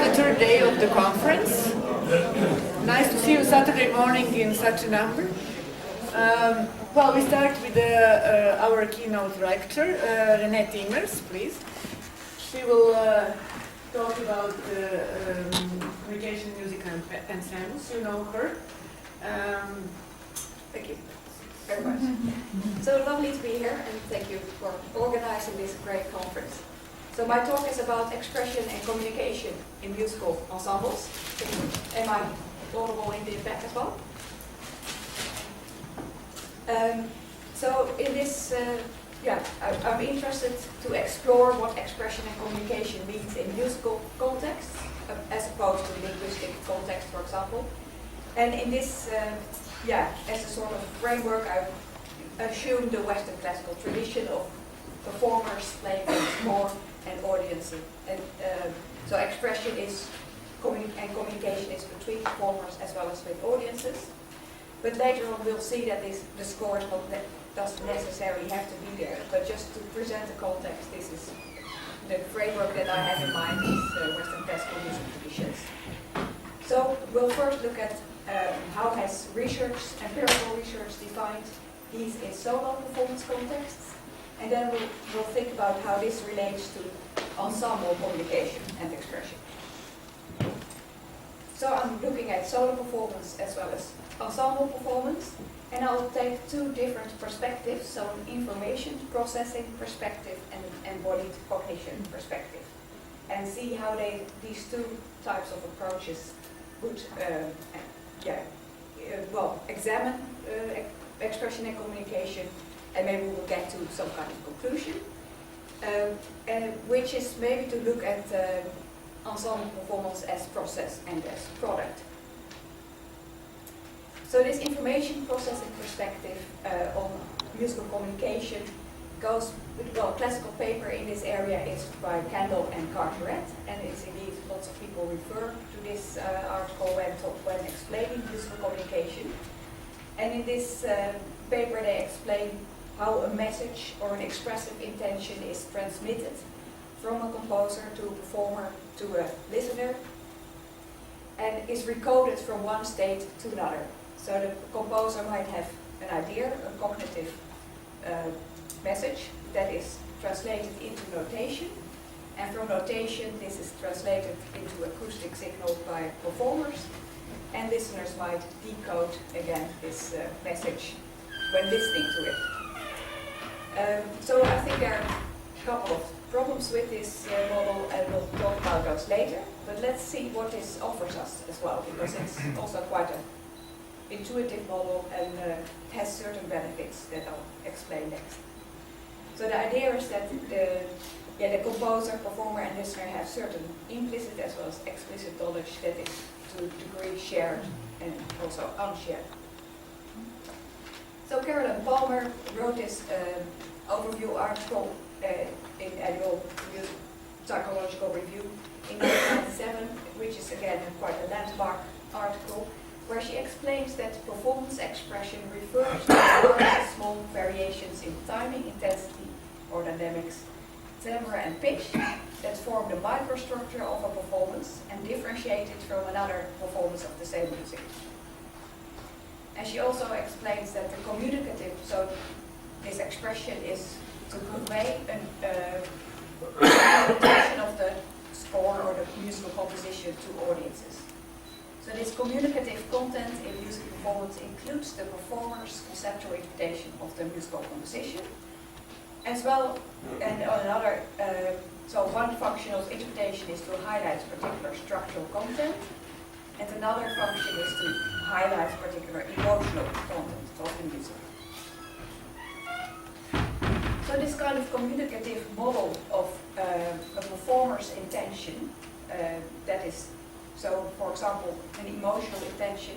the third day of the conference. Nice to see you Saturday morning in such a number. Well, we start with our keynote lecturer, Renee Timmers, please. She will talk about communication, music, and ensembles. You know her. Thank you very much. So lovely to be here, and thank you for organizing this great conference. So my talk is about expression and communication in musical ensembles. Am I audible in the back as well? So in this, I'm interested to explore what expression and communication means in musical context, as opposed to linguistic context, for example. And in this, as a sort of framework, I assume the Western classical tradition of performers playing more and audiences. And so expression is and communication is between performers as well as with audiences. But later on we'll see that the score doesn't necessarily have to be there. But just to present the context, this is the framework that I have in mind is Western classical music traditions. So we'll first look at how has empirical research defined these in solo performance contexts, and then we'll think about how this relates to ensemble communication and expression. So I'm looking at solo performance as well as ensemble performance, and I'll take two different perspectives, so an information processing perspective and an embodied cognition perspective, and see how these two types of approaches would examine expression and communication, and maybe we'll get to some kind of conclusion, which is maybe to look at ensemble performance as process and as product. So this information processing perspective on musical communication goes with, classical paper in this area is by Kendall and Carteret, and it's indeed lots of people refer to this article when explaining musical communication. And in this paper they explain how a message or an expressive intention is transmitted from a composer to a performer to a listener, and is recoded from one state to another. So the composer might have an idea, a cognitive message that is translated into notation, and from notation this is translated into acoustic signals by performers, and listeners might decode again this message when listening to it. So I think there are a couple of problems with this model, and we'll talk about those later, but let's see what this offers us as well, because it's also quite an intuitive model and has certain benefits that I'll explain next. So the idea is that the composer, performer and listener have certain implicit as well as explicit knowledge that is to a degree shared and also unshared. So Carolyn Palmer wrote this overview article in Annual Psychological Review in 1997, which is again quite a landmark article, where she explains that performance expression refers to small variations in timing, intensity, or dynamics, timbre and pitch that form the microstructure of a performance and differentiate it from another performance of the same music. And she also explains that the communicative, so this expression is to convey an interpretation of the score or the musical composition to audiences. So this communicative content in music performance includes the performer's conceptual interpretation of the musical composition, as well, and another, so one function of interpretation is to highlight particular structural content, and another function is to highlight particular emotional content of the music. So this kind of communicative model of a performer's intention, that is, so for example, an emotional intention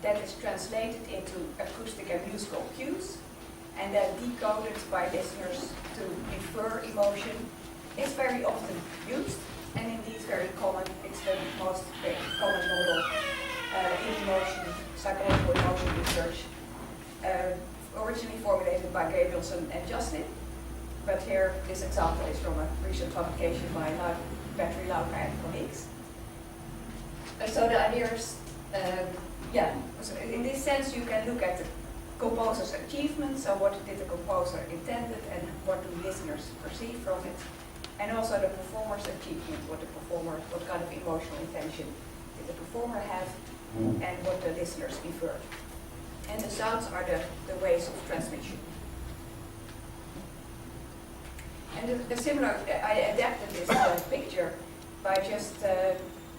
that is translated into acoustic and musical cues and then decoded by listeners to infer emotion, is very often used, and indeed very common. It's the most common model in psychological emotion research, originally formulated by Gabrielson and Justin, but here this example is from a recent publication by Petri Lauka and colleagues. So the idea is, yeah, so in this sense you can look at the composer's achievement, so what did the composer intended and what do listeners perceive from it, and also the performer's achievement, what kind of emotional intention did the performer have, and what the listeners inferred. And the sounds are the ways of transmission. And the similar, I adapted this picture by just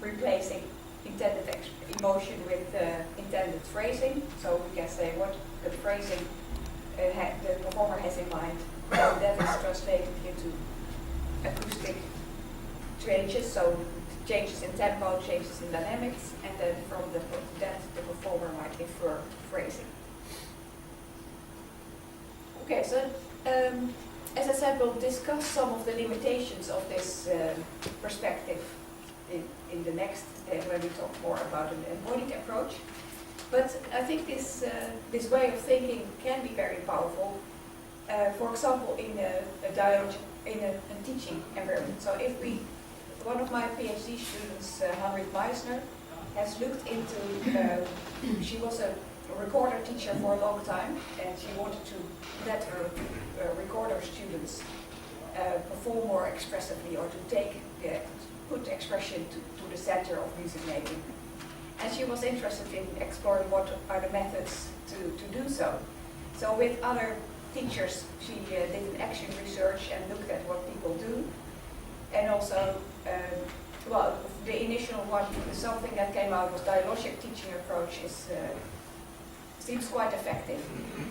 replacing intended emotion with intended phrasing. So we can say what the phrasing the performer has in mind, and that is translated into acoustic changes, so changes in tempo, changes in dynamics, and then from that the performer might infer phrasing. Okay, so as I said, we'll discuss some of the limitations of this perspective in the next, when we talk more about an embodied approach. But I think this way of thinking can be very powerful. For example, in a dialogue, in a teaching environment. So if one of my PhD students, Henrik Meisner, has looked into, she was a recorder teacher for a long time, and she wanted to let her recorder students perform more expressively, or to put expression to the center of music making. And she was interested in exploring what are the methods to do so. So with other teachers, she did an action research and looked at what people do. And also, well, the initial one, something that came out was dialogic teaching approach seems quite effective.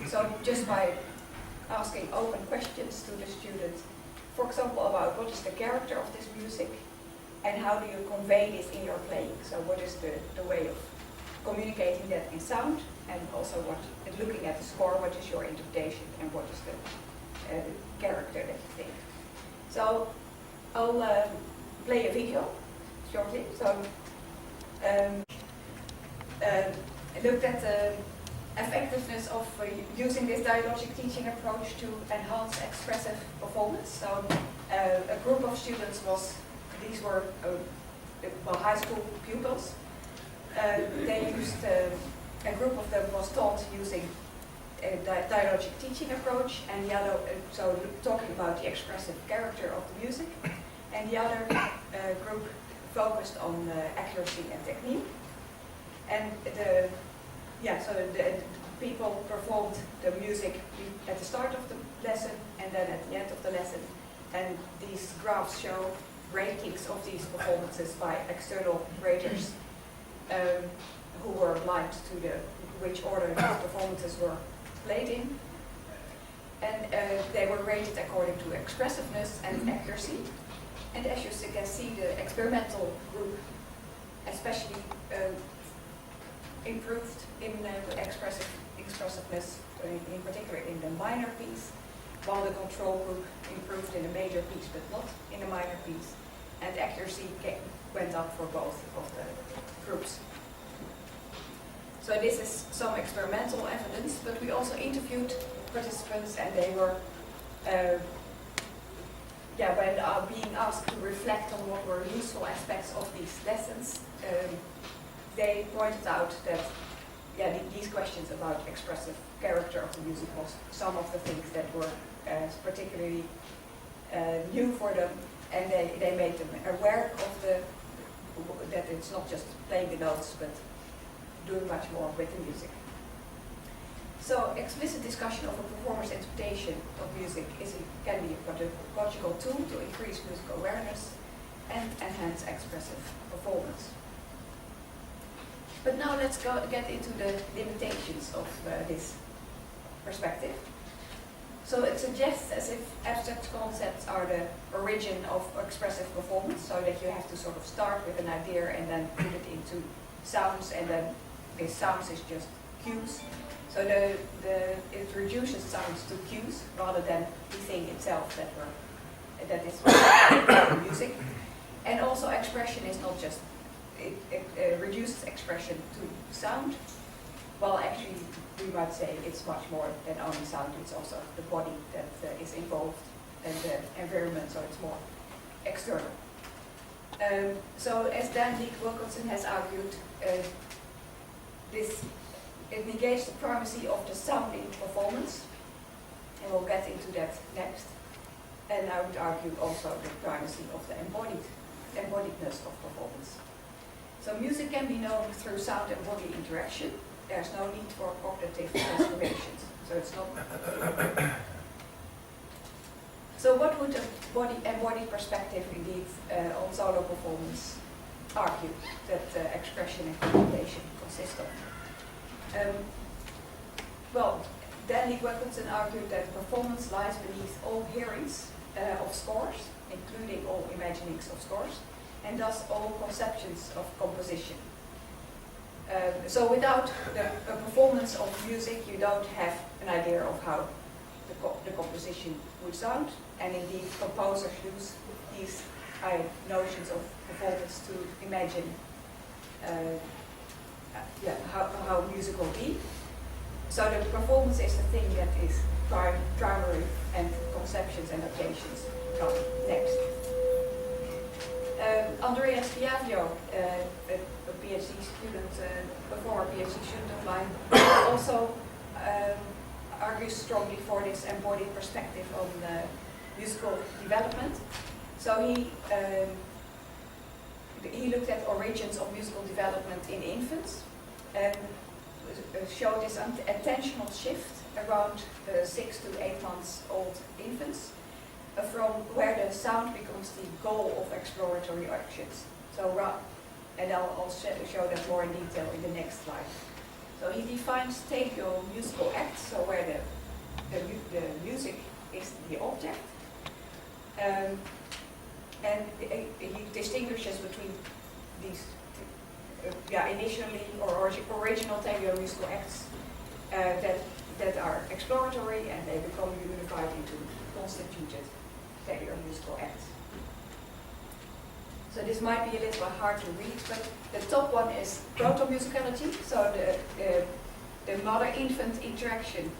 So just by asking open questions to the student, for example, about what is the character of this music, and how do you convey this in your playing? So what is the way of communicating that in sound, and also looking at the score, what is your interpretation, and what is the character that you think? So I'll play a video shortly. So I looked at the effectiveness of using this dialogic teaching approach to enhance expressive performance. So a group of students these were high school pupils. They used, a group of them was taught using a dialogic teaching approach, and the other, so talking about the expressive character of the music, and the other group focused on accuracy and technique. And the people performed the music at the start of the lesson and then at the end of the lesson, and these graphs show ratings of these performances by external raters who were aligned to which order these performances were played in. And they were rated according to expressiveness and accuracy. And as you can see, the experimental group especially improved in expressiveness, in particular in the minor piece, while the control group improved in the major piece but not in the minor piece, and accuracy went up for both of the groups. So this is some experimental evidence, but we also interviewed participants, and they were, when being asked to reflect on what were useful aspects of these lessons, they pointed out that these questions about expressive character of the music was some of the things that were particularly new for them, and they made them aware of that it's not just playing the notes, but doing much more with the music. So explicit discussion of a performer's interpretation of music can be a pedagogical tool to increase musical awareness and enhance expressive performance. But now let's get into the limitations of this perspective. So it suggests as if abstract concepts are the origin of expressive performance, so that you have to sort of start with an idea and then put it into sounds, and then these sounds is just cues. So it reduces sounds to cues rather than the thing itself that is music. And also expression is not just, it reduces expression to sound, while actually we might say it's much more than only sound, it's also the body that is involved and the environment, so it's more external. So as Dan Wilkinson has argued, it negates the primacy of the sound in performance, and we'll get into that next. And I would argue also the primacy of the embodiedness of performance. So music can be known through sound and body interaction. There's no need for cognitive transformations. So it's not. So what would a embodied perspective indeed on solo performance argue that expression and communication consist of? Well, Dan Wilkinson argued that performance lies beneath all hearings of scores, including all imaginings of scores, and thus all conceptions of composition. So without a performance of music, you don't have an idea of how the composition would sound, and indeed composers use these notions of performance to imagine how music will be. So the performance is the thing that is primary, and conceptions and occasions come next. Andrea Schiavio, a PhD student, before PhD student of mine, also argues strongly for this embodied perspective on musical development. So he looked at origins of musical development in infants and showed this attentional shift around 6 to 8 months old infants, from where the sound becomes the goal of exploratory actions. So, and I'll show that more in detail in the next slide. So he defines stadial musical acts, so where the music is the object, and he distinguishes between these initially or original stadial musical acts that are exploratory, and they become unified into constituted stadial musical acts. So this might be a little bit hard to read, but the top one is proto-musicality, so the mother-infant interaction,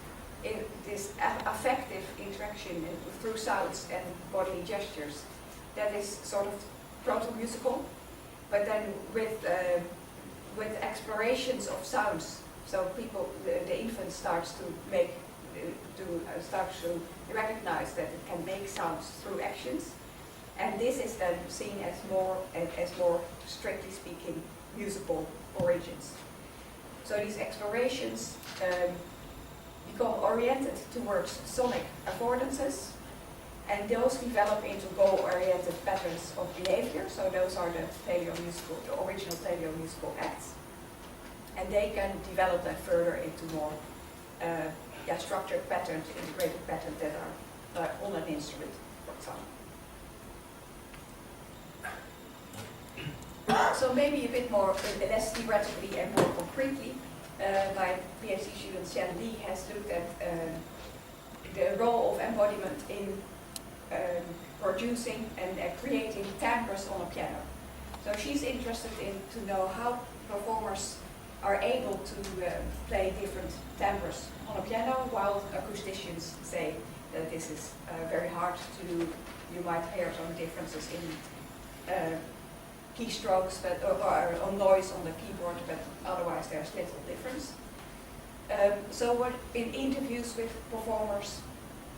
in this affective interaction through sounds and bodily gestures, that is sort of proto-musical, but then with explorations of sounds, so the infant starts to recognize that it can make sounds through actions. And this is then seen as more strictly speaking musical origins. So these explorations become oriented towards sonic affordances, and those develop into goal-oriented patterns of behavior. So those are the original teleomusical acts, and they can develop that further into more structured patterns, integrated patterns that are on an instrument, for example. So maybe a bit more, less theoretically and more concretely, my PhD student Shen Li has looked at the role of embodiment in producing and creating timbres on a piano. So she's interested to know how performers are able to play different timbres on a piano, while acousticians say that this is very hard to do. You might hear some differences in keystrokes or noise on the keyboard, but otherwise there's little difference. So what in interviews with performers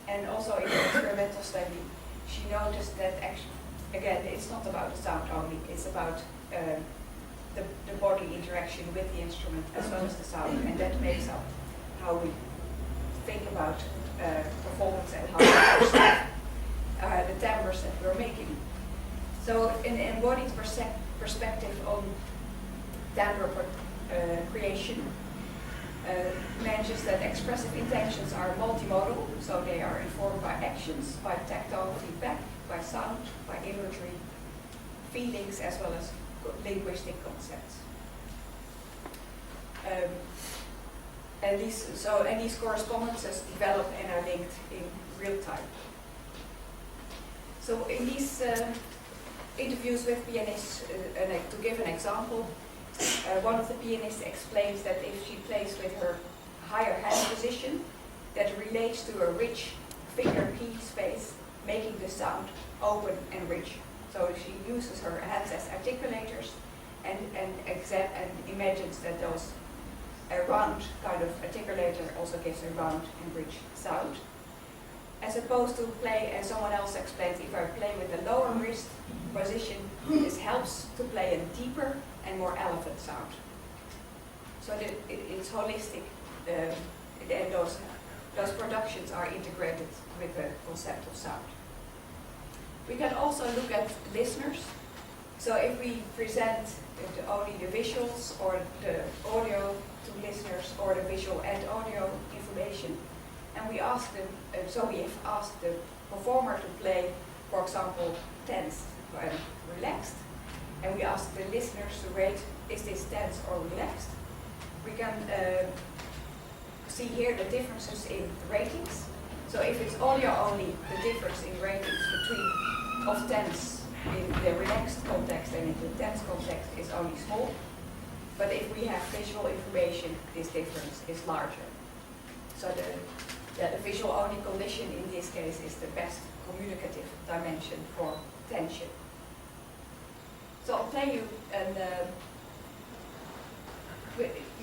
and also in the experimental study, she noticed that actually, again, it's not about the sound only, it's about the body interaction with the instrument as well as the sound, and that makes up how we think about performance and how we perceive the timbres that we're making. So an embodied perspective on timbre creation mentions that expressive intentions are multimodal, so they are informed by actions, by tactile feedback, by sound, by imagery, feelings, as well as linguistic concepts. And these correspondences develop and are linked in real time. So in these interviews with pianists, to give an example, one of the pianists explains that if she plays with her higher hand position, that relates to a rich finger key space, making the sound open and rich. So she uses her hands as articulators and imagines that those a round kind of articulator also gives a round and rich sound. As opposed to play, as someone else explained, if I play with the lower wrist position, this helps to play a deeper and more elephant sound. So that it's holistic, and those productions are integrated with the concept of sound. We can also look at listeners. So if we present only the visuals or the audio to listeners, or the visual and audio information, and we ask them, so we have asked the performer to play, for example, tense and relaxed, and we ask the listeners to rate, is this tense or relaxed? We can see here the differences in ratings. So if it's audio only, the difference in ratings between of tense in the relaxed context and in the tense context is only small. But if we have visual information, this difference is larger. So the visual only condition in this case is the best communicative dimension for tension. So I'll play you, and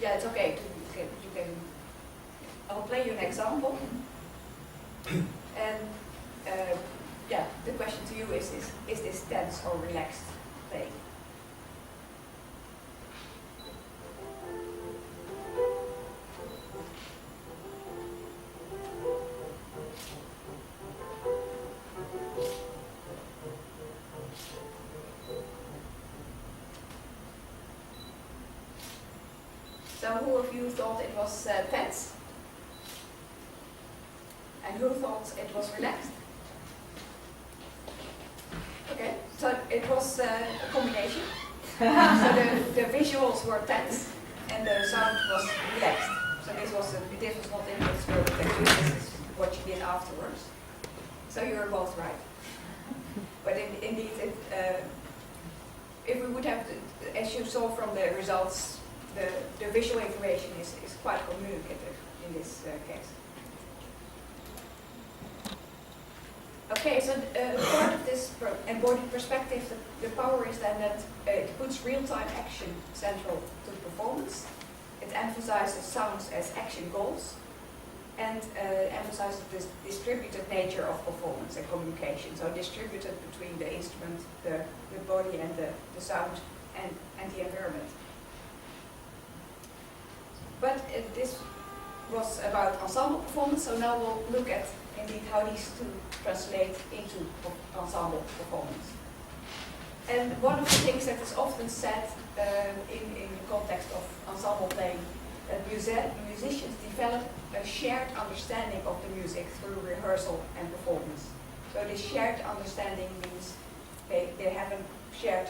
yeah, it's okay. I'll play you an example. And yeah, the question to you is this tense or relaxed playing? So who of you thought it was tense? And who thought it was relaxed? Okay, so it was a combination. So the visuals were tense and the sound was relaxed. So this was not in the experiment, this is what you did afterwards. So you were both right. But indeed, if we would have, as you saw from the results, the visual information is quite communicative in this case. Okay, so part of this embodied perspective, the power is then that it puts real-time action central to performance. It emphasizes sounds as action goals and emphasizes this distributed nature of performance and communication. So distributed between the instrument, the body and the sound and the environment. But this was about ensemble performance, so now we'll look at indeed how these two translate into ensemble performance. And one of the things that is often said in the context of ensemble playing, that musicians develop a shared understanding of the music through rehearsal and performance. So this shared understanding means they have a shared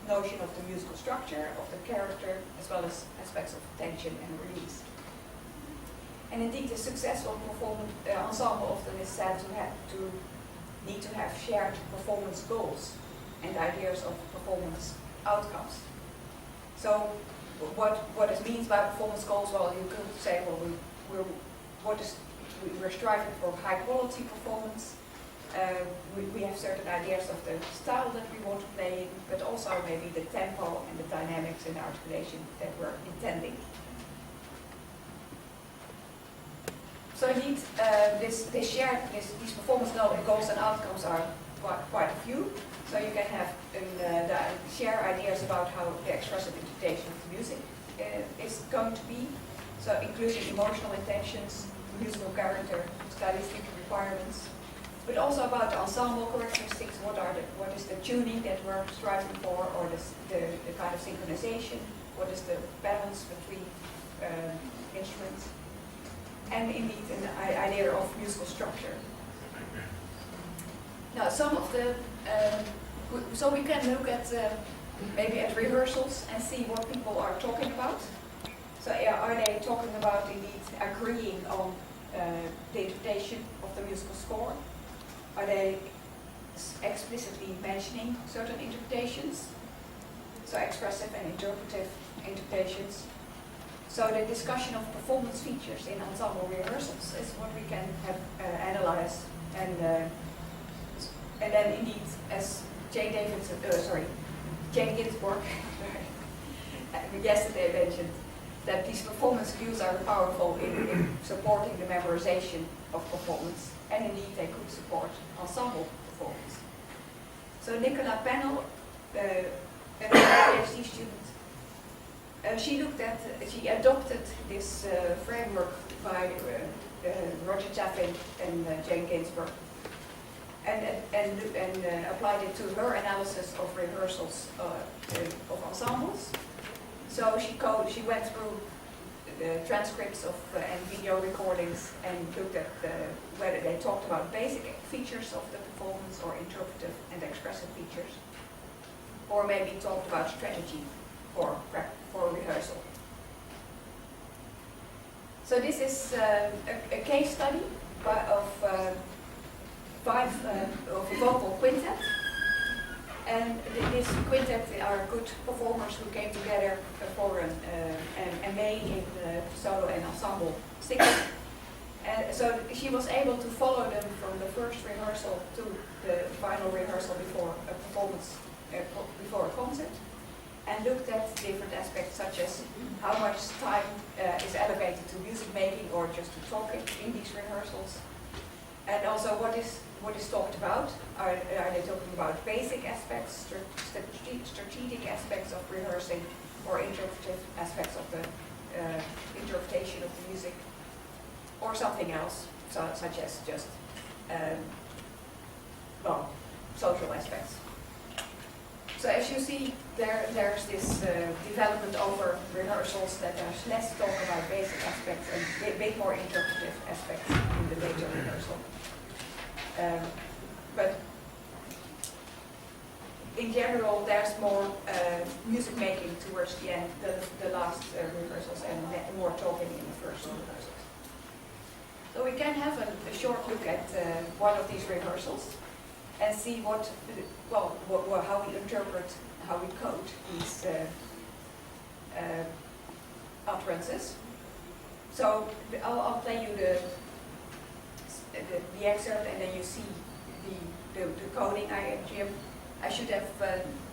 notion of the musical structure, of the character, as well as aspects of tension and release. And indeed, a successful ensemble often is said to need to have shared performance goals and ideas of performance outcomes. So, what it means by performance goals? Well, you could say, well, we're striving for high quality performance. We have certain ideas of the style that we want to play in, but also maybe the tempo and the dynamics and articulation that we're intending. So indeed, these performance goals and outcomes are quite a few. So you can have share ideas about how the expressive interpretation of the music is going to be. So including emotional intentions, musical character, stylistic requirements, but also about the ensemble characteristics. What is the tuning that we're striving for, or the kind of synchronization? What is the balance between instruments? And indeed an idea of musical structure. Now, some of the so we can look at maybe at rehearsals and see what people are talking about. So are they talking about indeed agreeing on the interpretation of the musical score? Are they explicitly mentioning certain interpretations? So expressive and interpretive interpretations. So the discussion of performance features in ensemble rehearsals is what we can have analyzed, and then indeed, as Jane Ginsburg yesterday mentioned that these performance cues are powerful in supporting the memorization of performance, and indeed they could support ensemble performance. So Nicola Pennell, a PhD student, she adopted this framework by Roger Chaffin and Jane Ginsburg, and applied it to her analysis of rehearsals of ensembles. So she went through the transcripts of and video recordings and looked at whether they talked about basic features of the performance or interpretive and expressive features, or maybe talked about strategy for rehearsal. So this is a case study of a vocal quintet. And this quintet are good performers who came together for an MA in solo and ensemble singing. So she was able to follow them from the first rehearsal to the final rehearsal before a performance, before a concert, and looked at different aspects such as how much time is allocated to music making or just to talking in these rehearsals, and also what is talked about. Are they talking about basic aspects, strategic aspects of rehearsing, or interpretive aspects of the interpretation of the music, or something else, such as just social aspects. So as you see, there's this development over rehearsals that there's less talk about basic aspects and a bit more interpretive aspects in the later rehearsal. But in general, there's more music making towards the end, the last rehearsals, and more talking in the first rehearsals. So we can have a short look at one of these rehearsals and see how we interpret, how we code these utterances. So I'll play you the excerpt, and then you see the coding. I should have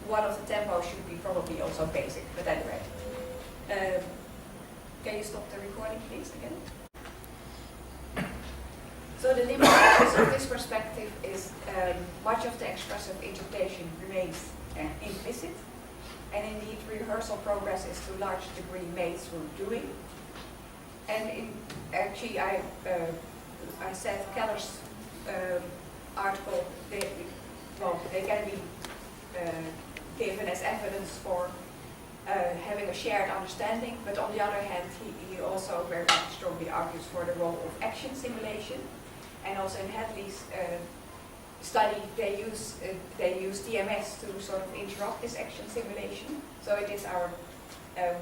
one of the tempos should be probably also basic, but anyway. Can you stop the recording, please, again? So the limitations of this perspective is much of the expressive interpretation remains implicit, and indeed rehearsal progress is to a large degree made through doing. And actually, I said Keller's article, they can be given as evidence for having a shared understanding, but on the other hand, he also very strongly argues for the role of action simulation. And also in Hadley's study, they use DMS to sort of interrupt this action simulation. So it is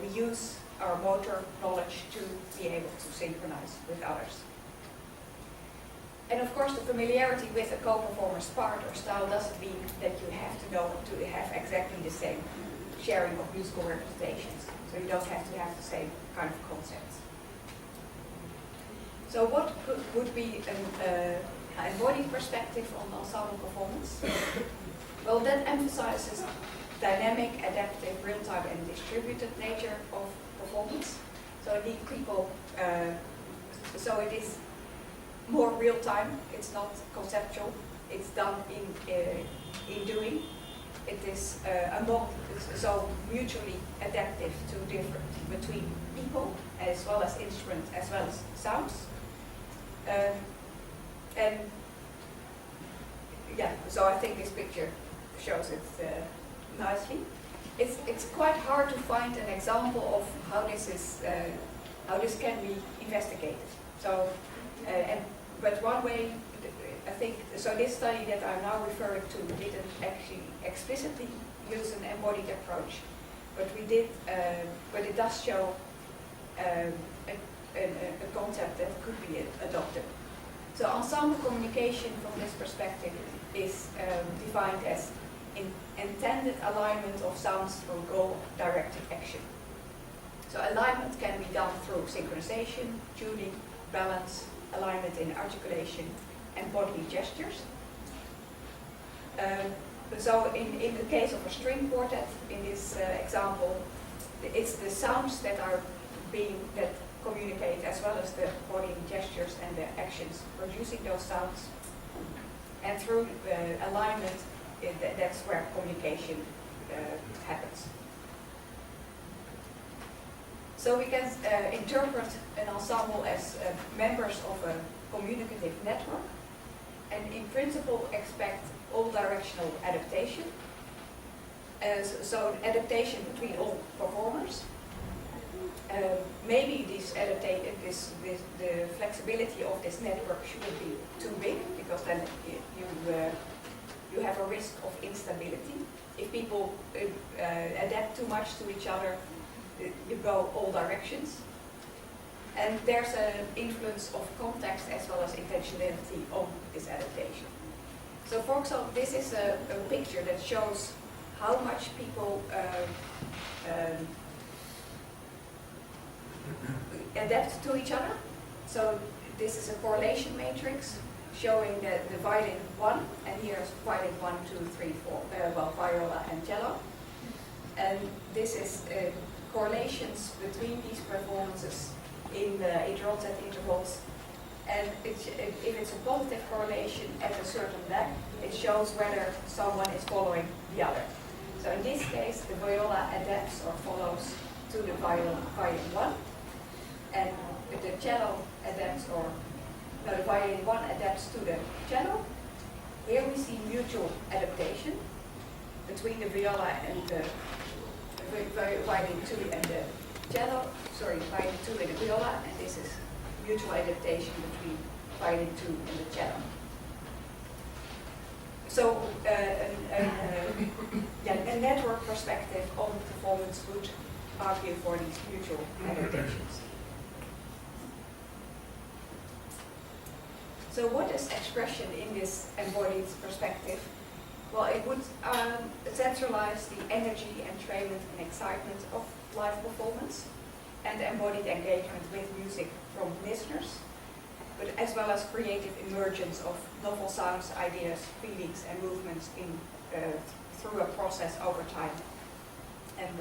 we use our motor knowledge to be able to synchronize with others. And of course, the familiarity with a co-performer's part or style doesn't mean that you have to know to have exactly the same sharing of musical representations. So you don't have to have the same kind of concepts. So what would be an embodied perspective on ensemble performance? Well, that emphasizes dynamic, adaptive, real-time and distributed nature of performance. So indeed people, so it is more real-time, it's not conceptual, it's done in doing. It is so mutually adaptive to different between people as well as instruments as well as sounds. And yeah, so I think this picture shows it nicely. It's quite hard to find an example of how this can be investigated. So, but one way I think so. This study that I'm now referring to didn't actually explicitly use an embodied approach, but we did. But it does show a concept that could be adopted. So ensemble communication from this perspective is defined as intended alignment of sounds through goal-directed action. So alignment can be done through synchronization, tuning, balance, alignment in articulation, and bodily gestures. So in the case of a string quartet, in this example, it's the sounds that are that communicate, as well as the body gestures and the actions producing those sounds. And through alignment, that's where communication happens. So we can interpret an ensemble as members of a communicative network, and in principle expect all directional adaptation. So adaptation between all performers. Maybe the flexibility of this network shouldn't be too big, because then you have a risk of instability. If people adapt too much to each other, you go all directions. And there's an influence of context as well as intentionality on this adaptation. So for example, this is a picture that shows how much people adapt to each other. So this is a correlation matrix showing the violin 1, and here's violin 1, 2, 3, 4, viola and cello. And this is correlations between these performances in intervals at intervals. And if it's a positive correlation at a certain length, it shows whether someone is following the other. So in this case, the viola adapts or follows to the violin 1, and the cello adapts, the violin 1 adapts to the cello. Here we see mutual adaptation between the viola and the violin 2 and the cello. Sorry, violin 2 and the viola, and this is mutual adaptation between violin 2 and the cello. So a network perspective on performance would argue for these mutual adaptations. So what is expression in this embodied perspective? Well, it would centralize the energy, entrainment and excitement of live performance and embodied engagement with music from listeners, but as well as creative emergence of novel sounds, ideas, feelings and movements through a process over time, and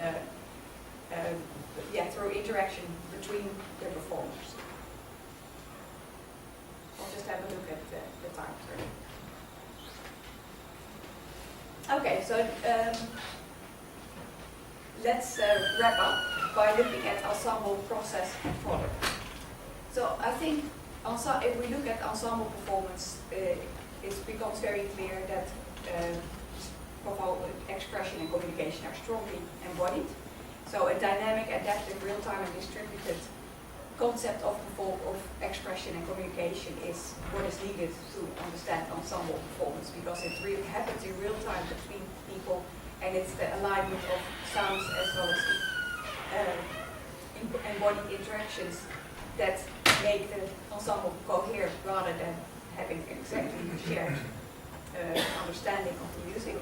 through interaction between the performers. I'll just have a look at the time. Okay, so let's wrap up by looking at ensemble, process and product. So I think if we look at ensemble performance, it becomes very clear that expression and communication are strongly embodied. So a dynamic, adaptive, real-time and distributed concept of expression and communication is what is needed to understand ensemble performance, because it really happens in real time between people, and it's the alignment of sounds as well as embodied interactions that make the ensemble coherent rather than having exactly shared understanding of the music.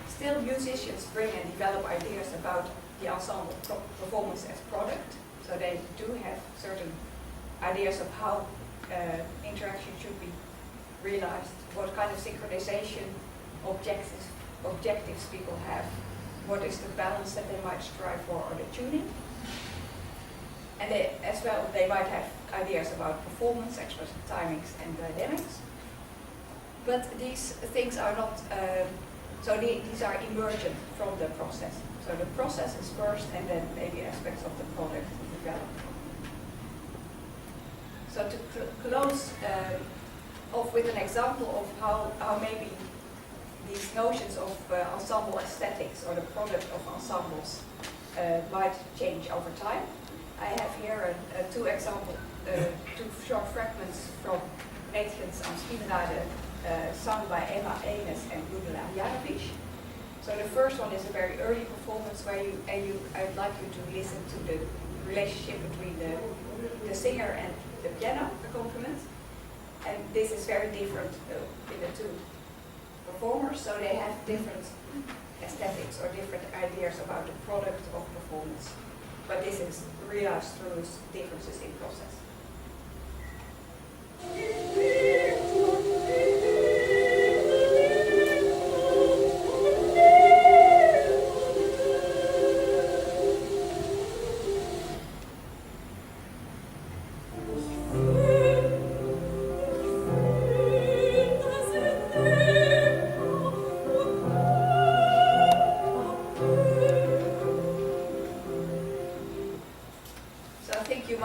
Still, musicians bring and develop ideas about the ensemble performance as product. So they do have certain ideas of how interaction should be realized, what kind of synchronization objectives people have, what is the balance that they might strive for, or the tuning. And as well, they might have ideas about performance, expressive timings and dynamics. But these things are not, these are emergent from the process. So the process is first, and then maybe aspects of the product develop. So to close off with an example of how maybe these notions of ensemble aesthetics or the product of ensembles might change over time. I have here two short fragments from Nederlands aan Spinrade, sung by Emma Enes and Ludmila Janovic. So the first one is a very early performance where I'd like you to listen to the relationship between the singer and the piano accompaniment. And this is very different in the two performers, so they have different aesthetics or different ideas about the product of performance. But this is realized through differences in process.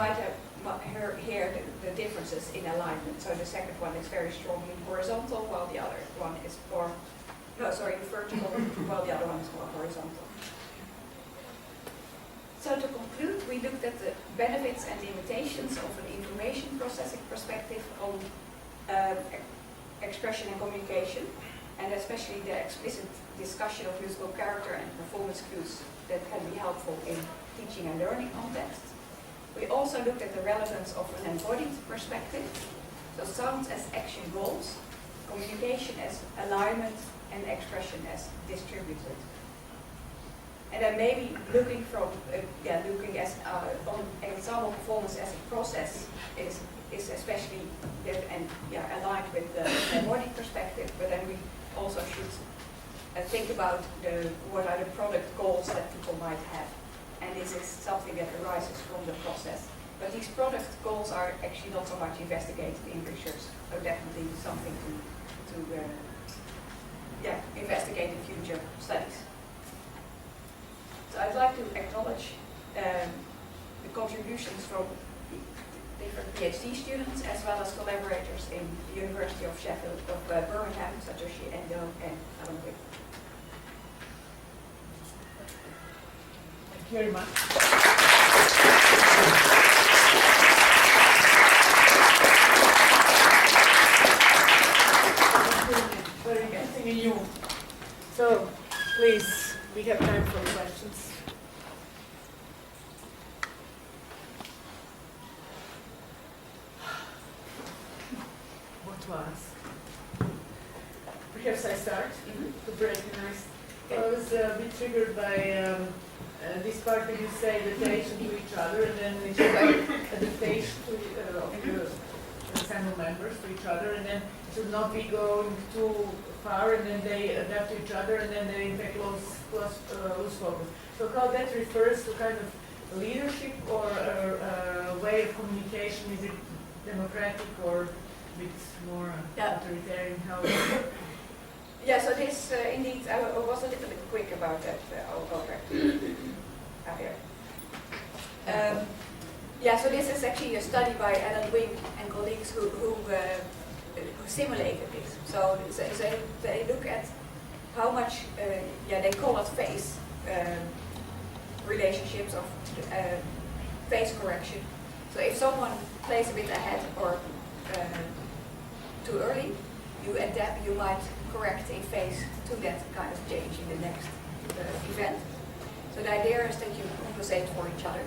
might have hear the differences in alignment. So the second one is very strongly horizontal, while the other one is more, vertical, while the other one is more horizontal. So to conclude, we looked at the benefits and limitations of an information processing perspective on expression and communication, and especially the explicit discussion of musical character and performance cues that can be helpful in teaching and learning context. We also looked at the relevance of an embodied perspective, so sound as action goals, communication as alignment, and expression as distributed. And then maybe looking from, looking as on ensemble performance as a process is especially aligned with the embodied perspective, but then we also should think about what are the product goals that people might have. And this is something that arises from the process. But these product goals are actually not so much investigated in research, so definitely something to investigate in future studies. So I'd like to acknowledge the contributions from different PhD students as well as collaborators in the University of Sheffield, of Birmingham, Satoshi Endo and Alan Wick. Thank you very much. Very good. Thank you. So, please, we have time for questions. What to ask? Perhaps I start to break the ice. I was a bit triggered by this part where you say adaptation to each other, and then it's like adaptation to of the ensemble members to each other, and then it should not be going too far, and then they adapt to each other, and then they in fact lose focus. So how that refers to kind of leadership or a way of communication? Is it democratic or a bit more authoritarian? How? Yeah, so this indeed, I was a little bit quick about that. I'll go back to here. So this is actually a study by Alan Wing and colleagues who simulated this. So they look at how much, they call it phase relationships of phase correction. So if someone plays a bit ahead or too early, you adapt, you might correct in phase to that kind of change in the next event. So the idea is that you compensate for each other.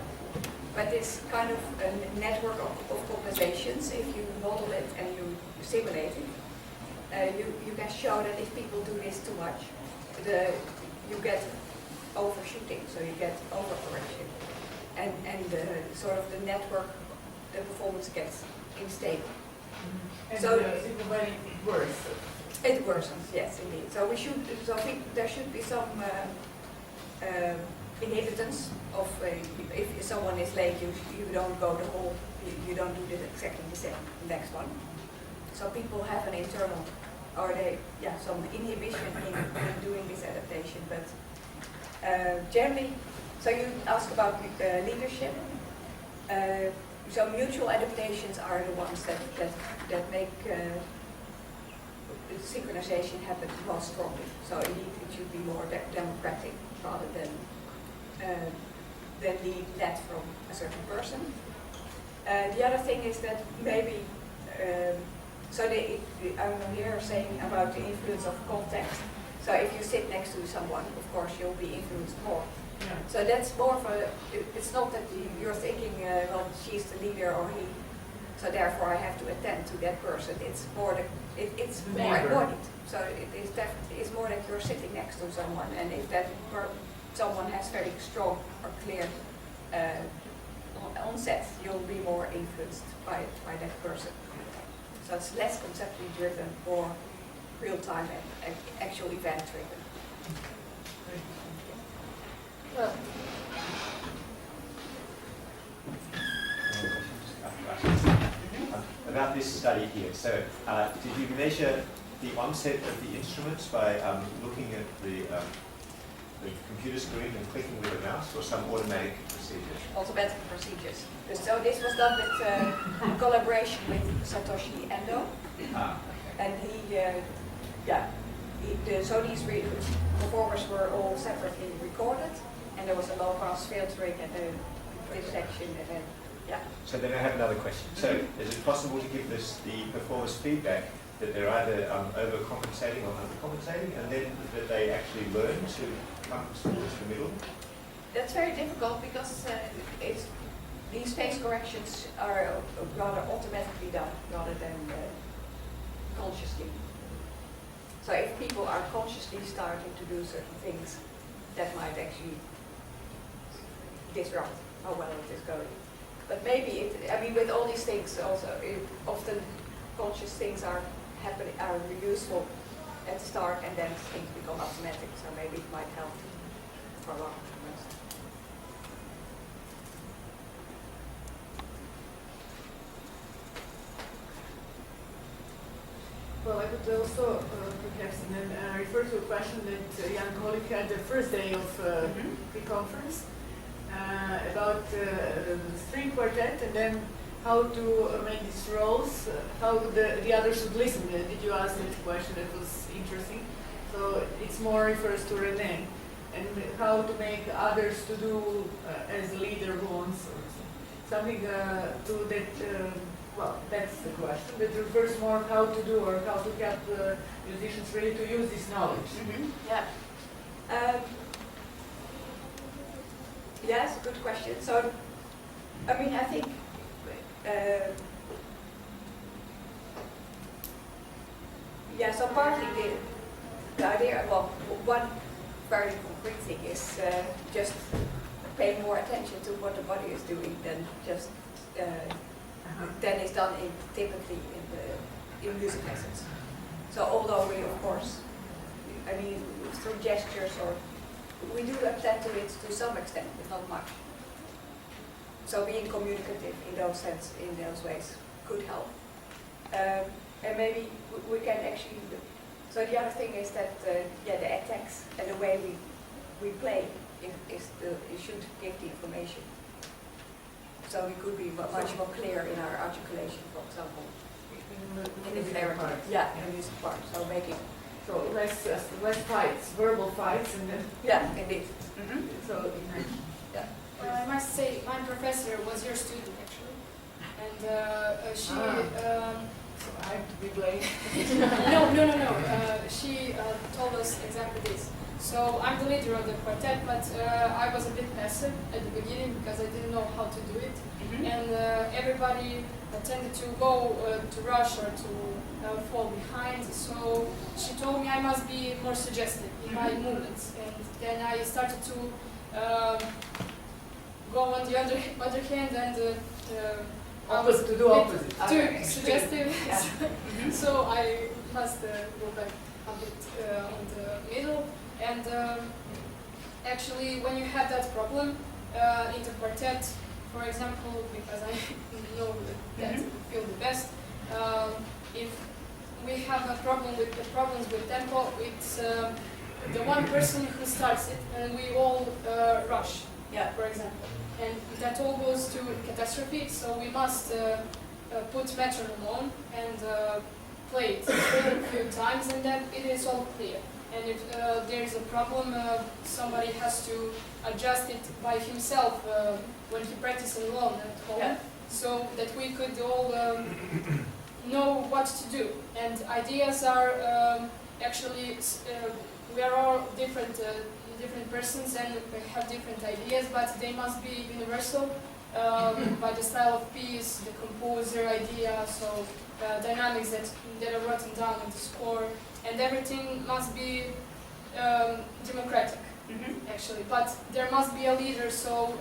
But this kind of network of compensations, if you model it and you simulate it, you can show that if people do this too much, you get overshooting, so you get overcorrection. And the network, the performance gets unstable. And so it's very worse. It worsens, yes, indeed. So there should be some inhibitants of if someone is late, you don't go the whole, you don't do this exactly the same next one. So people have an internal, or some inhibition in doing this adaptation. But generally, so you ask about leadership. So mutual adaptations are the ones that make synchronization happen most strongly. So indeed, it should be more democratic rather than led from a certain person. The other thing is that maybe, I'm here saying about the influence of context. So if you sit next to someone, of course, you'll be influenced more. Yeah. So that's more of it's not that you're thinking, well, she's the leader or he, so therefore I have to attend to that person. It's more it's more embodied. So it's more that you're sitting next to someone, and if that someone has very strong or clear onset, you'll be more influenced by that person. So it's less conceptually driven, more real-time and actual event driven. Well. About this study here, so did you measure the onset of the instruments by looking at the the computer screen and clicking with a mouse, or some automatic procedure? Automatic procedures. So this was done with in collaboration with Satoshi Endo, Ah, and so these performers were all separately recorded, and there was a low pass filtering and this section, and then So then I have another question. So is it possible to give the performers feedback that they're either overcompensating or undercompensating, and then that they actually learn to come towards the middle? That's very difficult because these phase corrections are rather automatically done rather than consciously. So if people are consciously starting to do certain things, that might actually disrupt how well it is going. But maybe with all these things also, often conscious things are useful at the start, and then things become automatic. So maybe it might help for a long. Well, I could also perhaps then refer to a question that Jan Kolik had the first day of the conference about string quartet, and then how to make these roles, how the others should listen. Did you ask that question? That was interesting. So it's more refers to Renee, and how to make others to do as a leader who wants something to that. Well, that's the question. That refers more how to do or how to help musicians really to use this knowledge. Yeah, it's a good question. So, I think so partly the idea, well, one very concrete thing is just pay more attention to what the body is doing than just than is done typically in music lessons. So although we, of course, through gestures, or we do attend to it to some extent, but not much. So being communicative in those ways could help. And maybe we can actually. So the other thing is that the attacks and the way we play it should give the information. So we could be much more clear in our articulation, for example, in the clarity. In the music part. So making less fights, verbal fights, and then indeed. So I must say, my professor was your student actually, and she. So I have to be blamed. No. She told us exactly this. So I'm the leader of the quartet, but I was a bit passive at the beginning because I didn't know how to do it, and everybody tended to go to rush or to fall behind. So she told me I must be more suggestive in my movements, and then I started to go on the other hand and too suggestive. So I must go back a bit on the middle. And actually, when you have that problem in the quartet, for example, because I know that feel the best, if we have a problems with tempo, it's the one person who starts it, and we all rush, for example. And that all goes to catastrophe, so we must put metronome on and play it a few times, and then it is all clear. And if there is a problem, somebody has to adjust it by himself when he practices alone at home, so that we could all know what to do. And ideas are actually, we are all different persons and we have different ideas, but they must be universal by the style of piece, the composer idea, so dynamics that are written down in the score. And everything must be democratic, actually. But there must be a leader, so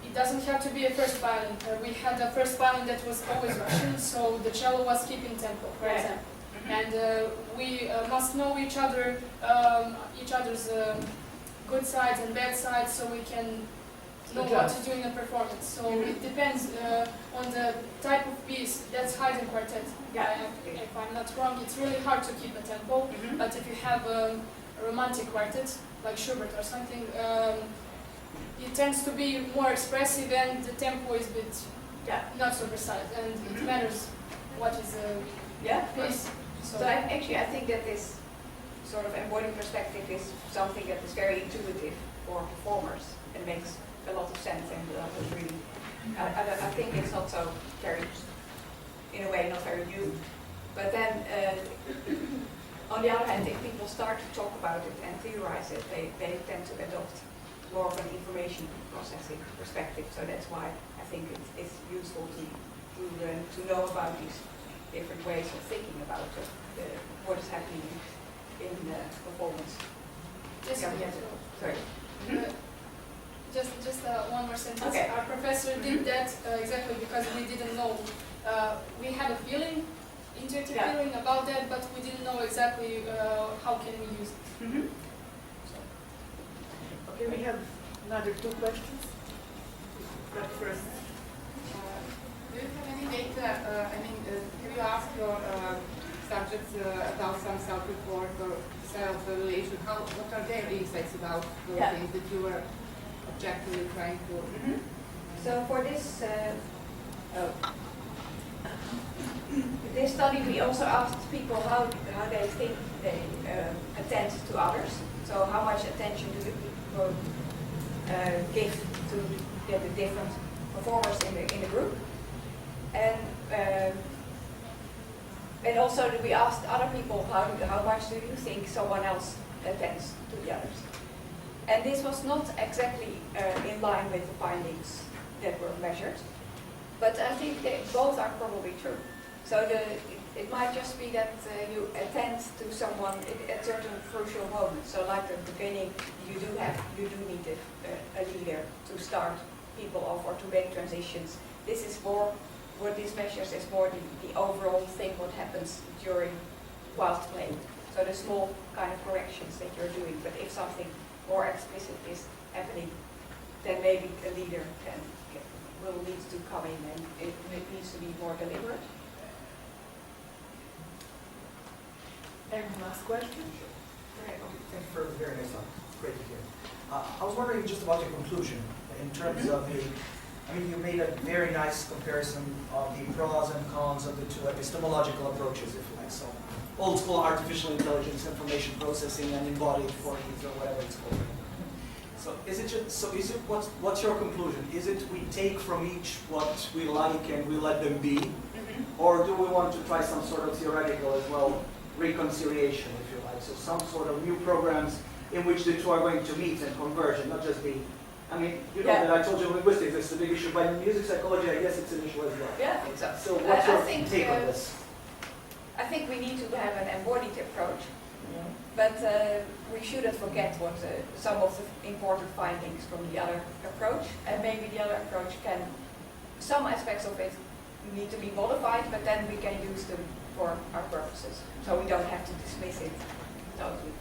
it doesn't have to be a first violin. We had a first violin that was always Russian, so the cello was keeping tempo, for example. And we must know each other's good sides and bad sides, so we can know what to do in a performance. So it depends on the type of piece. That's Haydn quartet. If I'm not wrong, it's really hard to keep a tempo. But if you have a romantic quartet, like Schubert or something, it tends to be more expressive and the tempo is a bit not so precise, and it matters what is the pace. So I think that this sort of embodied perspective is something that is very intuitive for performers and makes a lot of sense, and was really, I think it's not so very, in a way, not very new. But then, on the other hand, if people start to talk about it and theorize it, they tend to adopt more of an information processing perspective. So that's why I think it's useful to know about these different ways of thinking about what is happening in performance. Yes, Sorry. Just one more sentence. Okay. Our professor did that exactly because we didn't know. We had a feeling, intuitive feeling about that, but we didn't know exactly how can we use it. Okay, we have another 2 questions. But first, do you have any data, have you asked your subjects about some self-report or self-evaluation? What are their insights about those things that you were objectively trying to... So for this this study, we also asked people how they think they attend to others. So how much attention do people give to the different performers in the group, and also we asked other people how much do you think someone else attends to the others. And this was not exactly in line with the findings that were measured, but I think they both are probably true. So it might just be that you attend to someone at certain crucial moments. So like at the beginning, you do need a leader to start people off or to make transitions. This is more, what this measures is more the overall thing, what happens whilst playing. So the small kind of corrections that you're doing, but if something more explicit is happening, then maybe a leader will need to come in, and it needs to be more deliberate. and last question. Thank you for the very nice talk. It's great to hear. I was wondering just about your conclusion in terms of you made a very nice comparison of the pros and cons of the two epistemological approaches, if you like. So, old school artificial intelligence, information processing, and embodied forms, or whatever it's called. So, what's your conclusion? Is it we take from each what we like and we let them be, or do we want to try some sort of theoretical as well reconciliation, if you like? So, some sort of new programs in which the two are going to meet and converge, and not just be. I mean, you know that I told you linguistics is a big issue, but in music psychology, I guess it's an issue as well. Yeah, I think so. So what's your take on this? I think we need to have an embodied approach, but we shouldn't forget what some of the important findings from the other approach, and maybe the other approach some aspects of it need to be modified, but then we can use them for our purposes, so we don't have to dismiss it totally.